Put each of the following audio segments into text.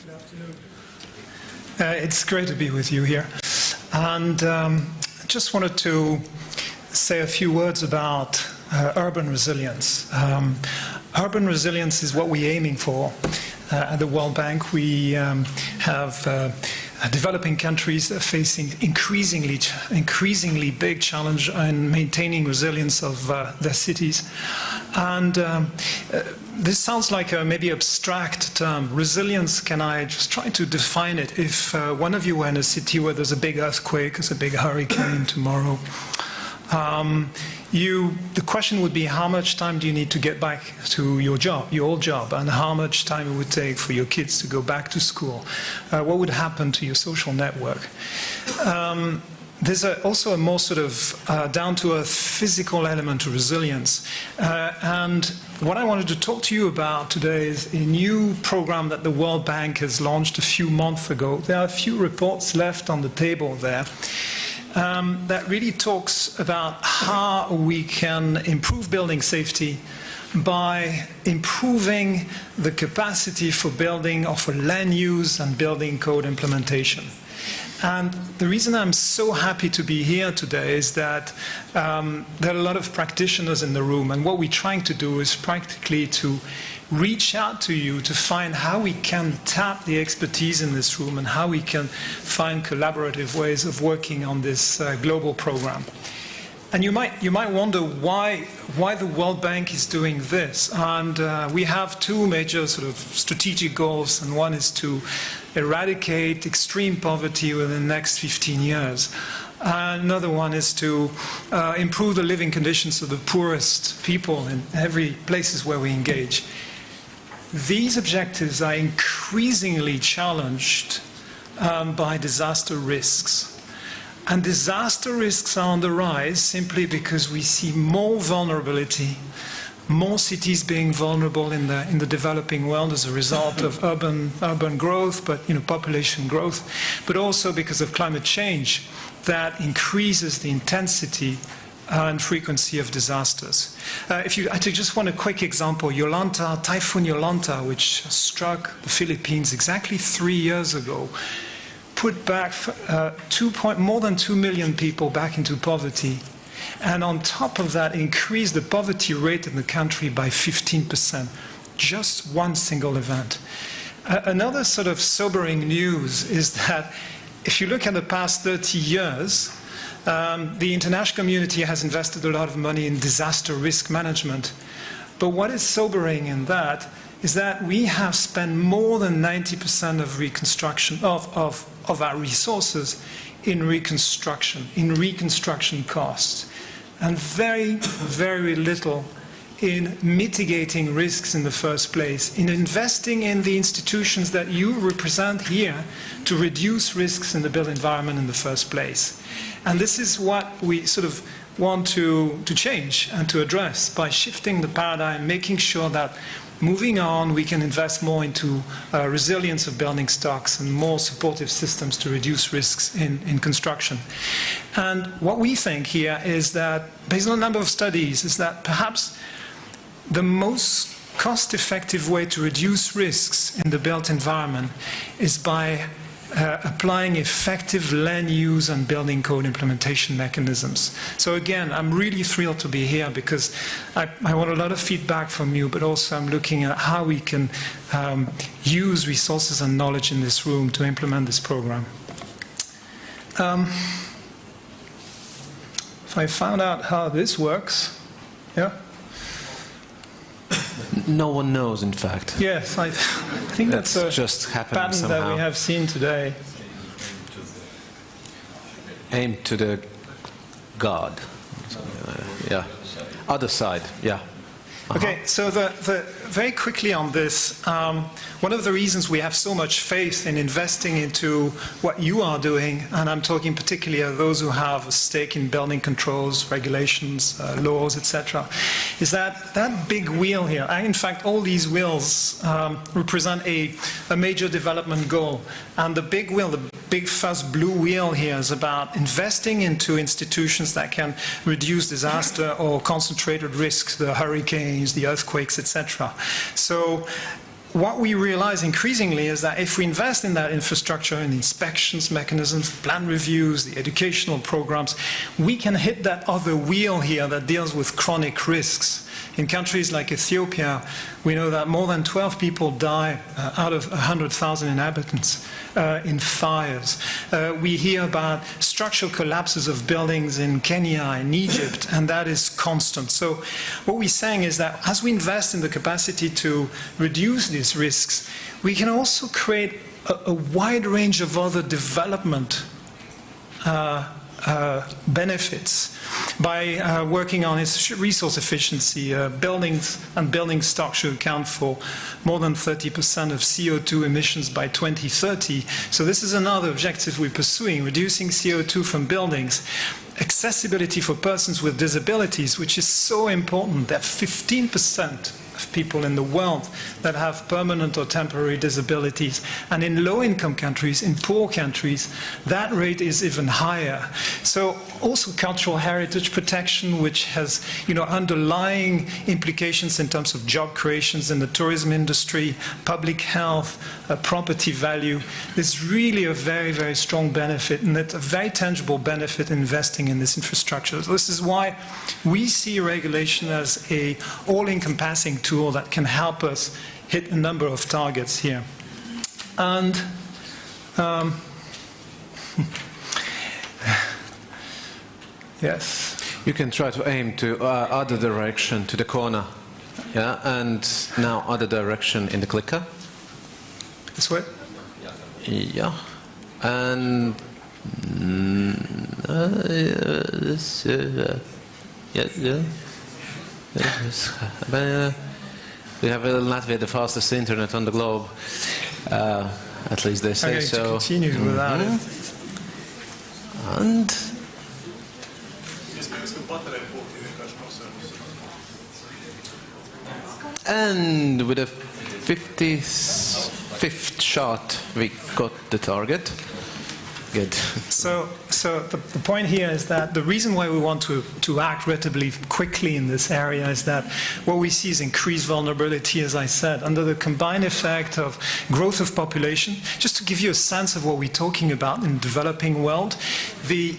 Good afternoon. It's great to be with you here. And I just wanted to say a few words about urban resilience. Urban resilience is what we're aiming for at the World Bank. We have developing countries facing increasingly big challenge in maintaining resilience of their cities. And this sounds like a maybe abstract term. Resilience, can I just try to define it? If one of you were in a city where there's a big earthquake, there's a big hurricane tomorrow, the question would be, how much time do you need to get back to your old job, and how much time it would take for your kids to go back to school? What would happen to your social network? There's also a more sort of down-to-earth physical element to resilience. And what I wanted to talk to you about today is a new program that the World Bank has launched a few months ago. There are a few reports left on the table there. That really talks about how we can improve building safety by improving the capacity for building or for land use and building code implementation. And the reason I'm so happy to be here today is that there are a lot of practitioners in the room, and what we're trying to do is practically to reach out to you to find how we can tap the expertise in this room and how we can find collaborative ways of working on this global program. And you might wonder why the World Bank is doing this. And we have two major sort of strategic goals, and one is to eradicate extreme poverty within the next 15 years. Another one is to improve the living conditions of the poorest people in every places where we engage. These objectives are increasingly challenged by disaster risks. And disaster risks are on the rise simply because we see more vulnerability, more cities being vulnerable in the developing world as a result of urban growth, but population growth, but also because of climate change that increases the intensity and frequency of disasters. I take just one quick example, Typhoon Yolanta, which struck the Philippines exactly 3 years ago, put back more than 2 million people back into poverty, and on top of that increased the poverty rate in the country by 15%. Just one single event. Another sort of sobering news is that if you look at the past 30 years, the international community has invested a lot of money in disaster risk management. But what is sobering in that is that we have spent more than 90% of reconstruction of our resources in reconstruction costs, and very, very little in mitigating risks in the first place, in investing in the institutions that you represent here to reduce risks in the built environment in the first place. And this is what we sort of want to change and to address by shifting the paradigm, making sure that moving on, we can invest more into resilience of building stocks and more supportive systems to reduce risks in construction. And what we think here is that, based on a number of studies, is that perhaps the most cost-effective way to reduce risks in the built environment is by applying effective land use and building code implementation mechanisms. So again, I'm really thrilled to be here because I want a lot of feedback from you, but also I'm looking at how we can use resources and knowledge in this room to implement this program. If I found out how this works, yeah? No one knows, in fact. Yes, I think that's a just pattern somehow. that we have seen today. Aim to the God. Yeah. Other side, yeah. Okay, so very quickly on this, one of the reasons we have so much faith in investing into what you are doing, and I'm talking particularly of those who have a stake in building controls, regulations, laws, etc., is that big wheel here, and in fact all these wheels represent a major development goal. And the big wheel, the big first blue wheel here is about investing into institutions that can reduce disaster or concentrated risks, the hurricanes, the earthquakes, etc. So what we realize increasingly is that if we invest in that infrastructure, in inspections mechanisms, plan reviews, the educational programs, we can hit that other wheel here that deals with chronic risks. In countries like Ethiopia, we know that more than 12 people die out of 100,000 inhabitants in fires. We hear about structural collapses of buildings in Kenya, in Egypt, and that is constant. So what we're saying is that as we invest in the capacity to reduce these risks, we can also create a wide range of other development benefits by working on its resource efficiency. Buildings and building stock should account for more than 30% of CO2 emissions by 2030. So this is another objective we're pursuing, reducing CO2 from buildings. Accessibility for persons with disabilities, which is so important that 15% of people in the world that have permanent or temporary disabilities. And in low-income countries, in poor countries, that rate is even higher. So also cultural heritage protection, which has underlying implications in terms of job creations in the tourism industry, public health, property value. There's really a very, very strong benefit, and it's a very tangible benefit in investing in this infrastructure. So this is why we see regulation as an all-encompassing tool that can help us hit a number of targets here. And yes, you can try to aim to other direction, to the corner, yeah, and now other direction in the clicker. This way. Yeah, and we have in Latvia the fastest internet on the globe. At least they say so. Continue without it. And with a 55th shot, we got the target. Good. So the point here is that the reason why we want to act relatively quickly in this area is that what we see is increased vulnerability, as I said, under the combined effect of growth of population. Just to give you a sense of what we're talking about in the developing world, the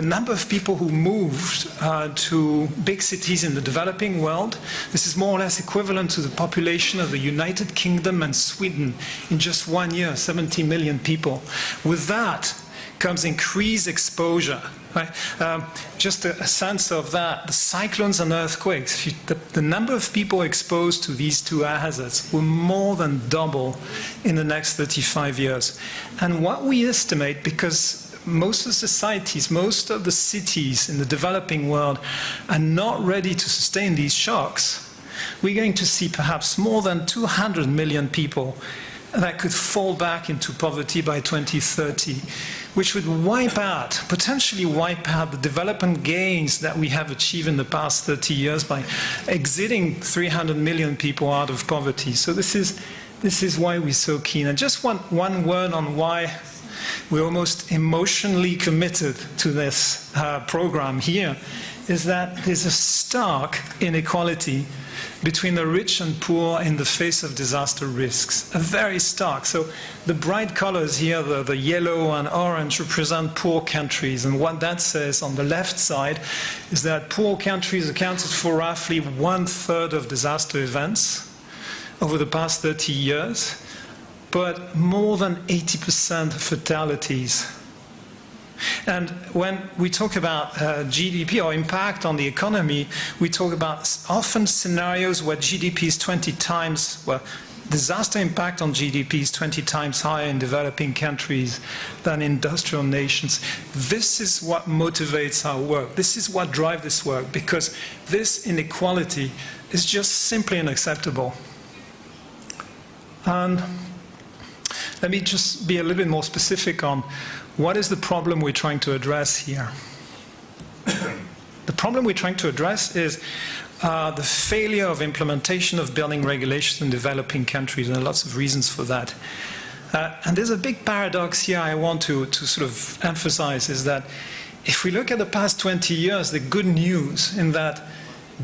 number of people who moved to big cities in the developing world, this is more or less equivalent to the population of the United Kingdom and Sweden in just 1 year, 70 million people. With that comes increased exposure. Right? Just a sense of that, the cyclones and earthquakes, the number of people exposed to these two hazards will more than double in the next 35 years. And what we estimate, because most of the societies, most of the cities in the developing world are not ready to sustain these shocks, we're going to see perhaps more than 200 million people that could fall back into poverty by 2030, which would potentially wipe out the development gains that we have achieved in the past 30 years by exiting 300 million people out of poverty. So this is why we're so keen. And just one word on why we're almost emotionally committed to this program here is that there's a stark inequality between the rich and poor in the face of disaster risks, a very stark. So the bright colors here, the yellow and orange, represent poor countries. And what that says on the left side is that poor countries accounted for roughly 1/3 of disaster events over the past 30 years, but more than 80% of fatalities. And when we talk about GDP or impact on the economy, we talk about often scenarios where GDP is 20 times, well, disaster impact on GDP is 20 times higher in developing countries than industrial nations. This is what motivates our work. This is what drives this work, because this inequality is just simply unacceptable. And let me just be a little bit more specific on what is the problem we're trying to address here. The problem we're trying to address is the failure of implementation of building regulations in developing countries, and there are lots of reasons for that. And there's a big paradox here I want to sort of emphasize, is that if we look at the past 20 years, the good news in that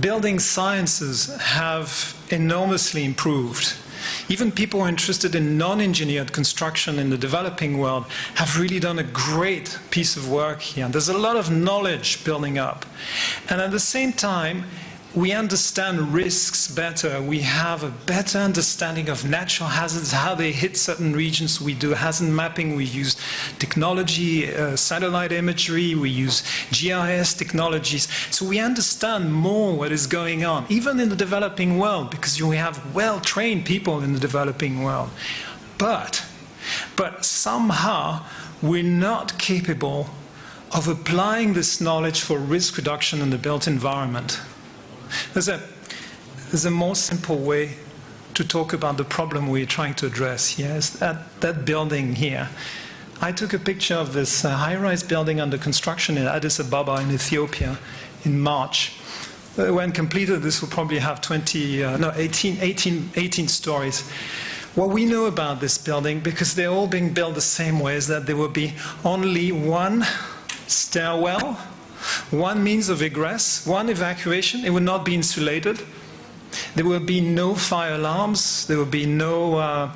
building sciences have enormously improved. Even people interested in non-engineered construction in the developing world have really done a great piece of work here. There's a lot of knowledge building up. And at the same time, we understand risks better. We have a better understanding of natural hazards, how they hit certain regions. We do hazard mapping. We use technology, satellite imagery. We use GIS technologies. So we understand more what is going on, even in the developing world, because we have well-trained people in the developing world. But somehow we're not capable of applying this knowledge for risk reduction in the built environment. There's a more simple way to talk about the problem we're trying to address here. Is that building here. I took a picture of this high-rise building under construction in Addis Ababa in Ethiopia in March. When completed, this will probably have 18 stories. What we know about this building, because they're all being built the same way, is that there will be only one stairwell, one means of egress, one evacuation. It will not be insulated. There will be no fire alarms. There will be nothing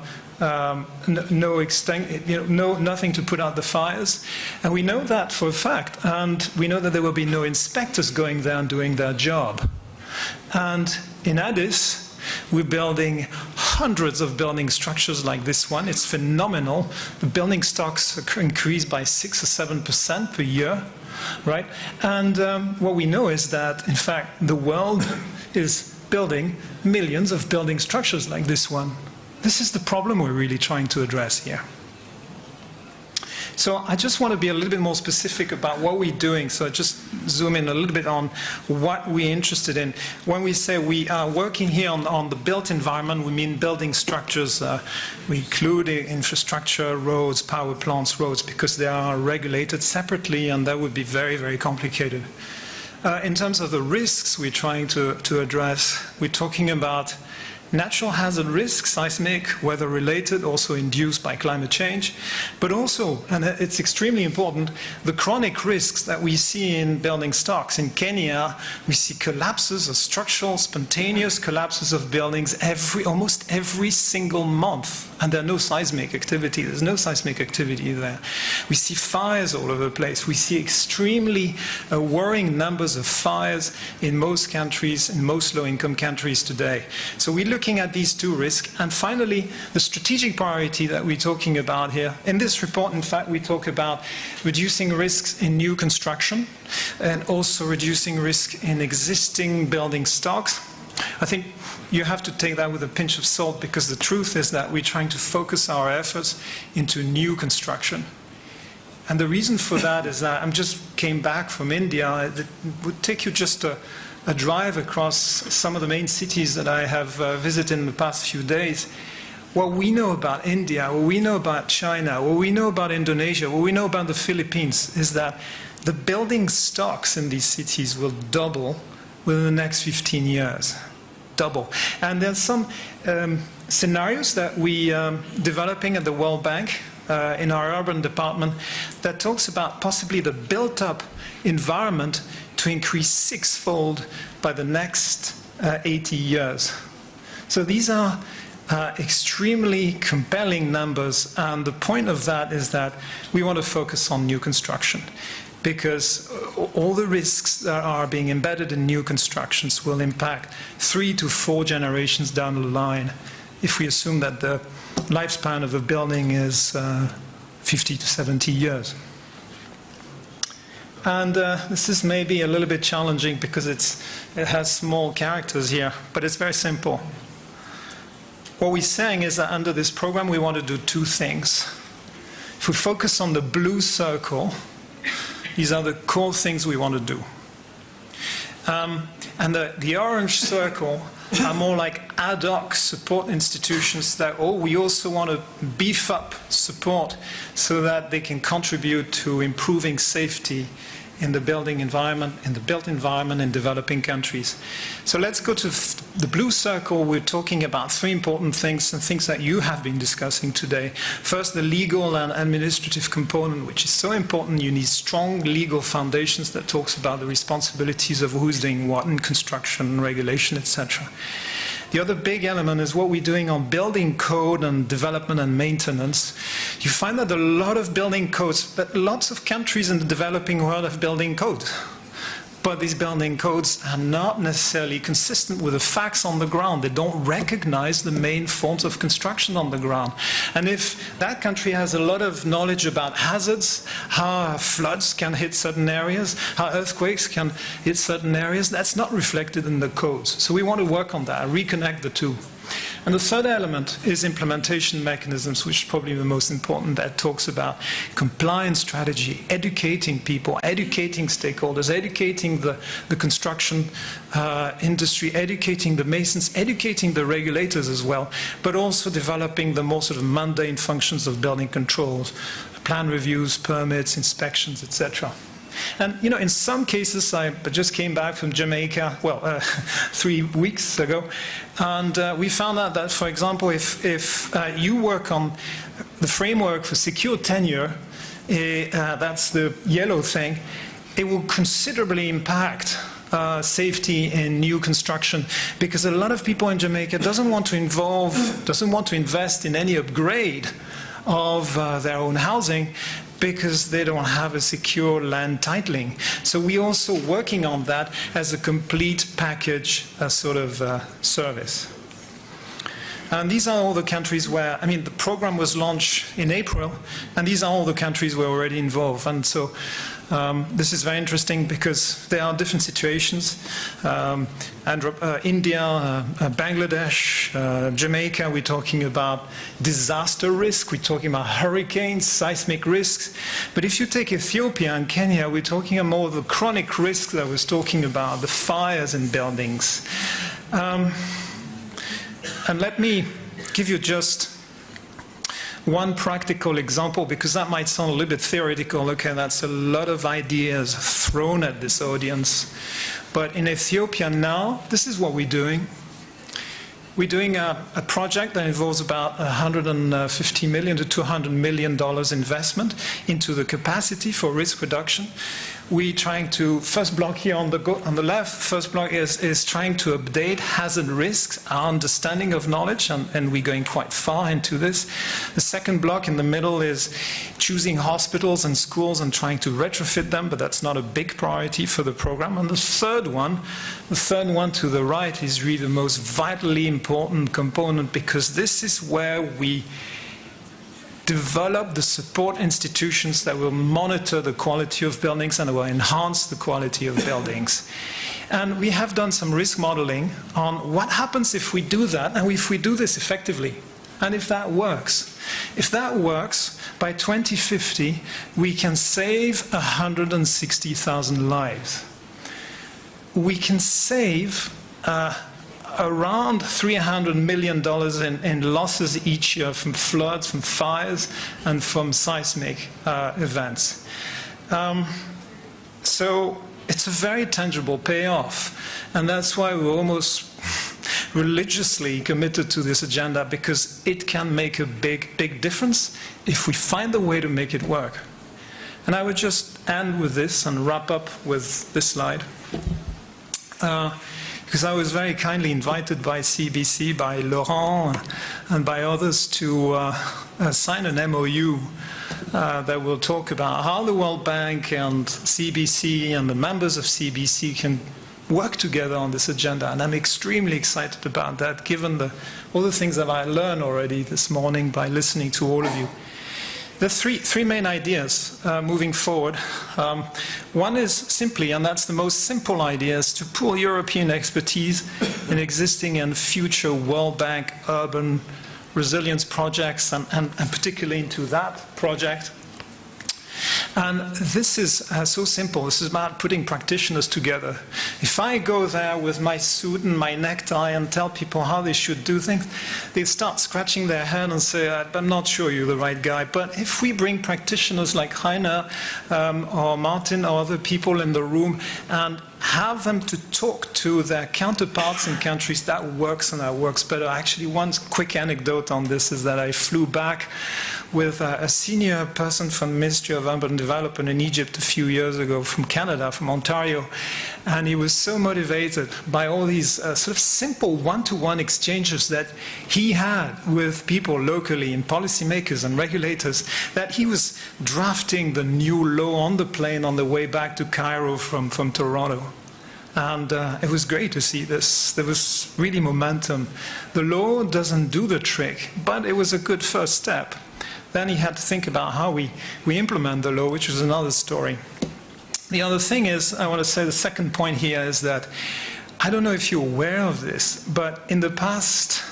to put out the fires. And we know that for a fact. And we know that there will be no inspectors going there and doing their job. And in Addis, we're building hundreds of building structures like this one. It's phenomenal. The building stocks increase by 6 or 7% per year. Right? And what we know is that, in fact, the world is building millions of building structures like this one. This is the problem we're really trying to address here. So I just want to be a little bit more specific about what we're doing. So I just zoom in a little bit on what we're interested in. When we say we are working here on the built environment, we mean building structures. We include infrastructure, roads, power plants, roads, because they are regulated separately, and that would be very, very complicated. In terms of the risks we're trying to address, we're talking about natural hazard risks, seismic, weather-related, also induced by climate change, but also, and it's extremely important, the chronic risks that we see in building stocks. In Kenya, we see collapses of structural, spontaneous collapses of buildings almost every single month, and there's no seismic activity. There's no seismic activity there. We see fires all over the place. We see extremely worrying numbers of fires in most countries, in most low-income countries today. So we're looking at these two risks. And finally, the strategic priority that we're talking about here. In this report, in fact, we talk about reducing risks in new construction and also reducing risk in existing building stocks. I think you have to take that with a pinch of salt, because the truth is that we're trying to focus our efforts into new construction. And the reason for that is that I just came back from India. It would take you just a drive across some of the main cities that I have visited in the past few days. What we know about India, what we know about China, what we know about Indonesia, what we know about the Philippines is that the building stocks in these cities will double within the next 15 years. Double. And there's some scenarios that we are developing at the World Bank in our urban department that talks about possibly the built-up environment to increase sixfold by the next 80 years. So these are extremely compelling numbers, and the point of that is that we want to focus on new construction, because all the risks that are being embedded in new constructions will impact 3 to 4 generations down the line, if we assume that the lifespan of a building is 50 to 70 years. And this is maybe a little bit challenging because it has small characters here, but it's very simple. What we're saying is that under this program we want to do two things. If we focus on the blue circle, these are the core things we want to do. And the orange circle are more like ad hoc support institutions that we also want to beef up support so that they can contribute to improving safety in the building environment, in the built environment in developing countries. So let's go to the blue circle. We're talking about 3 important things, and things that you have been discussing today. First, the legal and administrative component, which is so important. You need strong legal foundations that talks about the responsibilities of who's doing what in construction, regulation, etc. The other big element is what we're doing on building code and development and maintenance. You find that a lot of building codes, but lots of countries in the developing world have building codes. But these building codes are not necessarily consistent with the facts on the ground. They don't recognize the main forms of construction on the ground. And if that country has a lot of knowledge about hazards, how floods can hit certain areas, how earthquakes can hit certain areas, that's not reflected in the codes. So we want to work on that, reconnect the two. And the third element is implementation mechanisms, which is probably the most important. That talks about compliance strategy, educating people, educating stakeholders, educating the construction industry, educating the masons, educating the regulators as well, but also developing the more sort of mundane functions of building controls, plan reviews, permits, inspections, etc. And, you know, in some cases, I just came back from Jamaica, well, 3 weeks ago, and we found out that, for example, if you work on the framework for secure tenure, that's the yellow thing, it will considerably impact safety in new construction, because a lot of people in Jamaica doesn't want to invest in any upgrade of their own housing, because they don't have a secure land titling. So we're also working on that as a complete package sort of service. And these are all the countries where, I mean, the program was launched in April, and these are all the countries where we're already involved. And so this is very interesting because there are different situations. India, Bangladesh, Jamaica, we're talking about disaster risk, we're talking about hurricanes, seismic risks. But if you take Ethiopia and Kenya, we're talking more of the chronic risks that I was talking about, the fires in buildings. And let me give you just one practical example, because that might sound a little bit theoretical. Okay, that's a lot of ideas thrown at this audience. But in Ethiopia now, this is what we're doing. We're doing a project that involves about $150 million to $200 million investment into the capacity for risk reduction. We're trying to, first block here on the left, first block is trying to update hazard risks, our understanding of knowledge, and we're going quite far into this. The second block in the middle is choosing hospitals and schools and trying to retrofit them, but that's not a big priority for the program. And the third one to the right is really the most vitally important component, because this is where we develop the support institutions that will monitor the quality of buildings and will enhance the quality of buildings. And we have done some risk modeling on what happens if we do that, and if we do this effectively, and if that works. If that works, by 2050, we can save 160,000 lives. We can save around $300 million in losses each year from floods, from fires, and from seismic events. So it's a very tangible payoff. And that's why we're almost religiously committed to this agenda, because it can make a big, big difference if we find a way to make it work. And I would just end with this and wrap up with this slide. Because I was very kindly invited by CBC, by Laurent, and by others to sign an MOU that will talk about how the World Bank and CBC and the members of CBC can work together on this agenda. And I'm extremely excited about that, given all the things that I learned already this morning by listening to all of you. There are three main ideas moving forward. One is simply, and that's the most simple idea, is to pool European expertise in existing and future World Bank urban resilience projects, and particularly into that project. And this is so simple. This is about putting practitioners together. If I go there with my suit and my necktie and tell people how they should do things, they start scratching their head and say, I'm not sure you're the right guy. But if we bring practitioners like Heiner or Martin or other people in the room and have them to talk to their counterparts in countries, that works, and that works better. Actually, one quick anecdote on this is that I flew back with a senior person from the Ministry of Urban Development in Egypt a few years ago, from Canada, from Ontario. And he was so motivated by all these sort of simple one-to-one exchanges that he had with people locally and policymakers and regulators, that he was drafting the new law on the plane on the way back to Cairo from Toronto. And it was great to see this. There was really momentum. The law doesn't do the trick, but it was a good first step. Then he had to think about how we implement the law, which was another story. The other thing is, I want to say the second point here is that, I don't know if you're aware of this, but in the past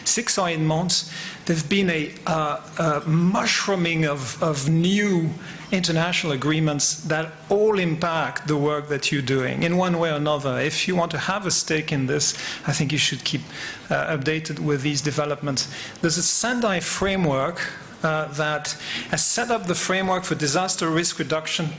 6 or 8 months, there's been a mushrooming of new international agreements that all impact the work that you're doing in one way or another. If you want to have a stake in this, I think you should keep updated with these developments. There's a Sendai framework that has set up the framework for disaster risk reduction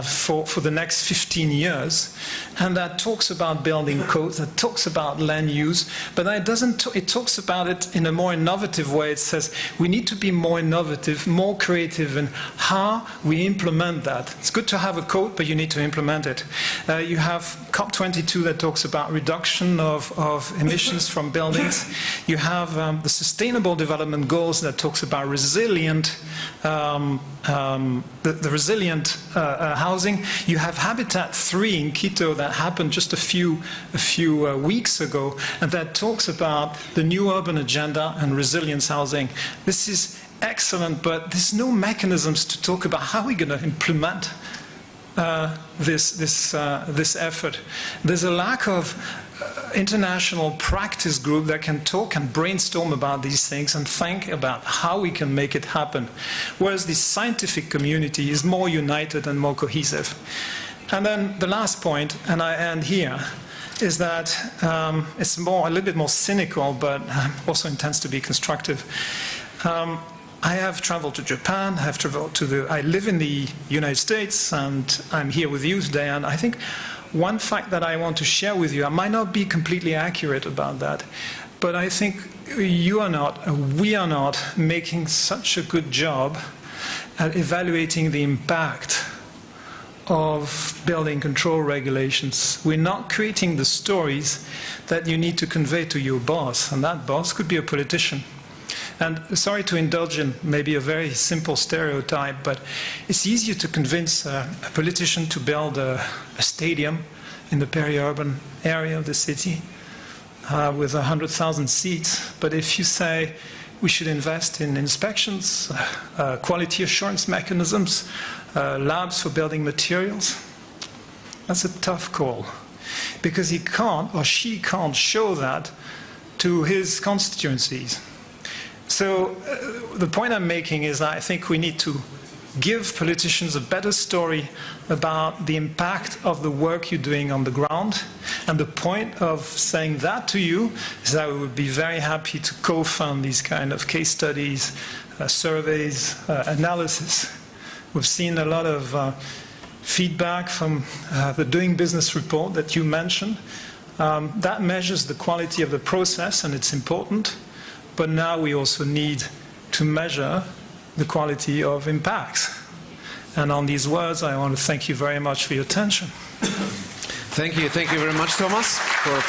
for the next 15 years, and that talks about building codes, that talks about land use, but it talks about it in a more innovative way. It says we need to be more innovative, more creative in how we implement that. It's good to have a code, but you need to implement it. You have COP22 that talks about reduction of emissions from buildings. You have the Sustainable Development Goals that talks about resilient, the resilient housing. You have Habitat 3 in Quito that happened just a few weeks ago, and that talks about the new urban agenda and resilience housing. This is excellent, but there's no mechanisms to talk about how we're going to implement this effort. There's a lack of international practice group that can talk and brainstorm about these things and think about how we can make it happen, whereas the scientific community is more united and more cohesive. And then the last point, and I end here, is that it's a little bit more cynical, but also intends to be constructive. I have traveled to Japan, I live in the United States, and I'm here with you today, and I think one fact that I want to share with you, I might not be completely accurate about that, but I think we are not making such a good job at evaluating the impact of building control regulations. We're not creating the stories that you need to convey to your boss, and that boss could be a politician. And sorry to indulge in maybe a very simple stereotype, but it's easier to convince a politician to build a stadium in the peri-urban area of the city with 100,000 seats. But if you say we should invest in inspections, quality assurance mechanisms, labs for building materials, that's a tough call, because he can't or she can't show that to his constituencies. So the point I'm making is that I think we need to give politicians a better story about the impact of the work you're doing on the ground. And the point of saying that to you is that we would be very happy to co-fund these kind of case studies, surveys, analysis. We've seen a lot of feedback from the Doing Business report that you mentioned. That measures the quality of the process, and it's important. But now we also need to measure the quality of impacts. And on these words, I want to thank you very much for your attention. Thank you very much, Thomas, for